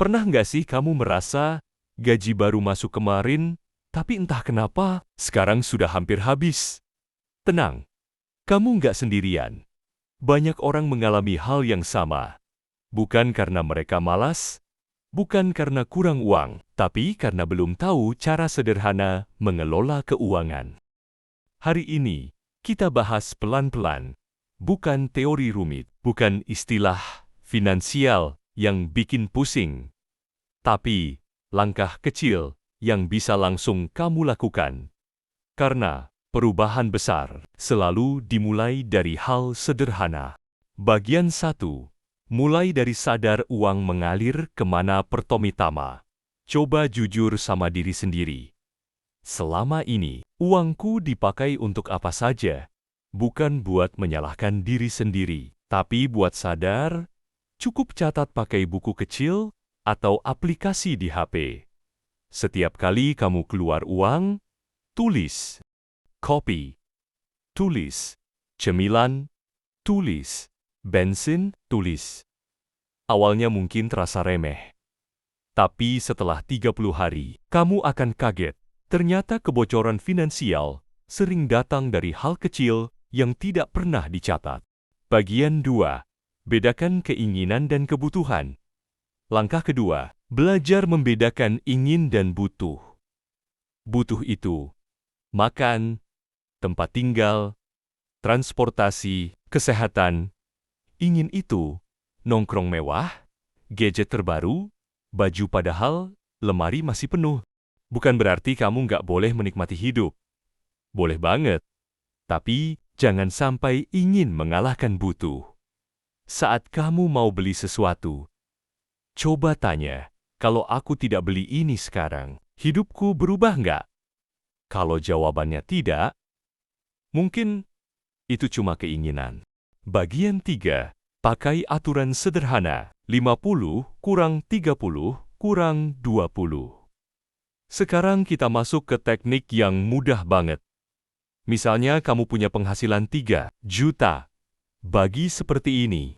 Pernah nggak sih kamu merasa gaji baru masuk kemarin, tapi entah kenapa sekarang sudah hampir habis? Tenang, kamu nggak sendirian. Banyak orang mengalami hal yang sama. Bukan karena mereka malas, bukan karena kurang uang, tapi karena belum tahu cara sederhana mengelola keuangan. Hari ini, kita bahas pelan-pelan, bukan teori rumit, bukan istilah finansial yang bikin pusing, tapi langkah kecil yang bisa langsung kamu lakukan. Karena perubahan besar selalu dimulai dari hal sederhana. Bagian 1. Mulai dari sadar uang mengalir kemana pertama. Coba jujur sama diri sendiri. Selama ini, uangku dipakai untuk apa saja? Bukan buat menyalahkan diri sendiri, tapi buat sadar, cukup catat pakai buku kecil atau aplikasi di HP. Setiap kali kamu keluar uang, tulis. Kopi, tulis. Cemilan, tulis. Bensin, tulis. Awalnya mungkin terasa remeh. Tapi setelah 30 hari, kamu akan kaget. Ternyata kebocoran finansial sering datang dari hal kecil yang tidak pernah dicatat. Bagian 2. Bedakan keinginan dan kebutuhan. Langkah kedua, belajar membedakan ingin dan butuh. Butuh itu makan, tempat tinggal, transportasi, kesehatan. Ingin itu nongkrong mewah, gadget terbaru, baju padahal lemari masih penuh. Bukan berarti kamu nggak boleh menikmati hidup. Boleh banget. Tapi jangan sampai ingin mengalahkan butuh. Saat kamu mau beli sesuatu, coba tanya, kalau aku tidak beli ini sekarang, hidupku berubah nggak? Kalau jawabannya tidak, mungkin itu cuma keinginan. Bagian 3. Pakai aturan sederhana, 50 kurang 30 kurang 20. Sekarang kita masuk ke teknik yang mudah banget. Misalnya kamu punya penghasilan 3 juta. Bagi seperti ini.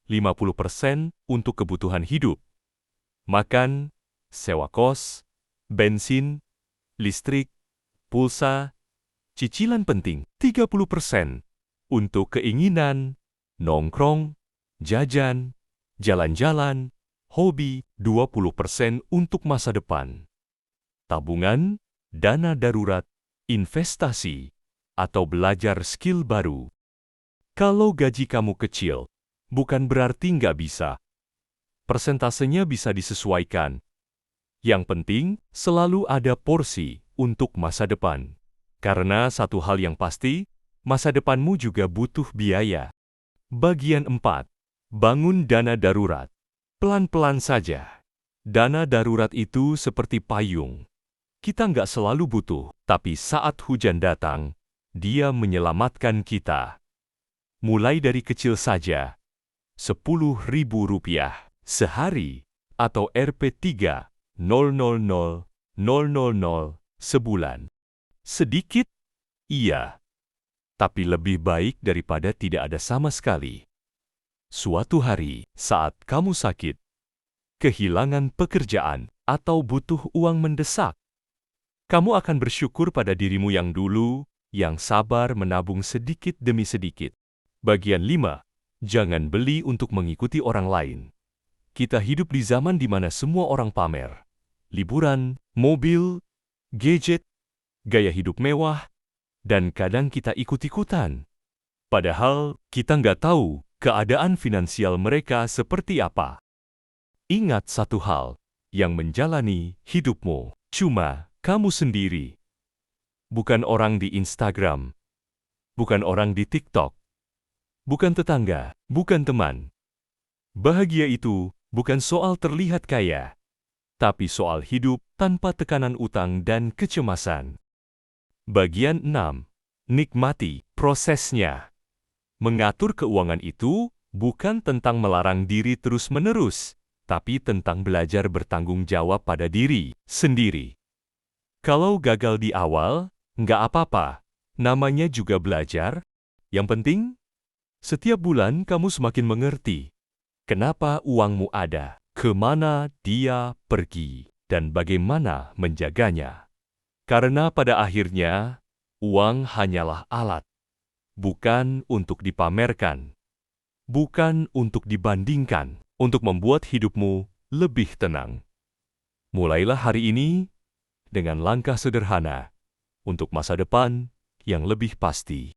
50% untuk kebutuhan hidup. Makan, sewa kos, bensin, listrik, pulsa, cicilan penting. 30% untuk keinginan, nongkrong, jajan, jalan-jalan, hobi. 20% untuk masa depan. Tabungan, dana darurat, investasi, atau belajar skill baru. Kalau gaji kamu kecil, bukan berarti nggak bisa. Persentasenya bisa disesuaikan. Yang penting, selalu ada porsi untuk masa depan. Karena satu hal yang pasti, masa depanmu juga butuh biaya. Bagian 4. Bangun dana darurat. Pelan-pelan saja. Dana darurat itu seperti payung. Kita nggak selalu butuh, tapi saat hujan datang, dia menyelamatkan kita. Mulai dari kecil saja. Rp10.000 sehari atau Rp3.000.000 sebulan. Sedikit? Iya. Tapi lebih baik daripada tidak ada sama sekali. Suatu hari, saat kamu sakit, kehilangan pekerjaan, atau butuh uang mendesak, kamu akan bersyukur pada dirimu yang dulu, yang sabar menabung sedikit demi sedikit. Bagian 5. Jangan beli untuk mengikuti orang lain. Kita hidup di zaman di mana semua orang pamer. Liburan, mobil, gadget, gaya hidup mewah, dan kadang kita ikut-ikutan. Padahal, kita nggak tahu keadaan finansial mereka seperti apa. Ingat satu hal, yang menjalani hidupmu cuma kamu sendiri. Bukan orang di Instagram, bukan orang di TikTok, bukan tetangga, bukan teman. Bahagia itu bukan soal terlihat kaya, tapi soal hidup tanpa tekanan utang dan kecemasan. Bagian 6. Nikmati prosesnya. Mengatur keuangan itu bukan tentang melarang diri terus-menerus, tapi tentang belajar bertanggung jawab pada diri sendiri. Kalau gagal di awal, nggak apa-apa. Namanya juga belajar. Yang penting, setiap bulan kamu semakin mengerti kenapa uangmu ada, kemana dia pergi, dan bagaimana menjaganya. Karena pada akhirnya, uang hanyalah alat, bukan untuk dipamerkan, bukan untuk dibandingkan, untuk membuat hidupmu lebih tenang. Mulailah hari ini dengan langkah sederhana untuk masa depan yang lebih pasti.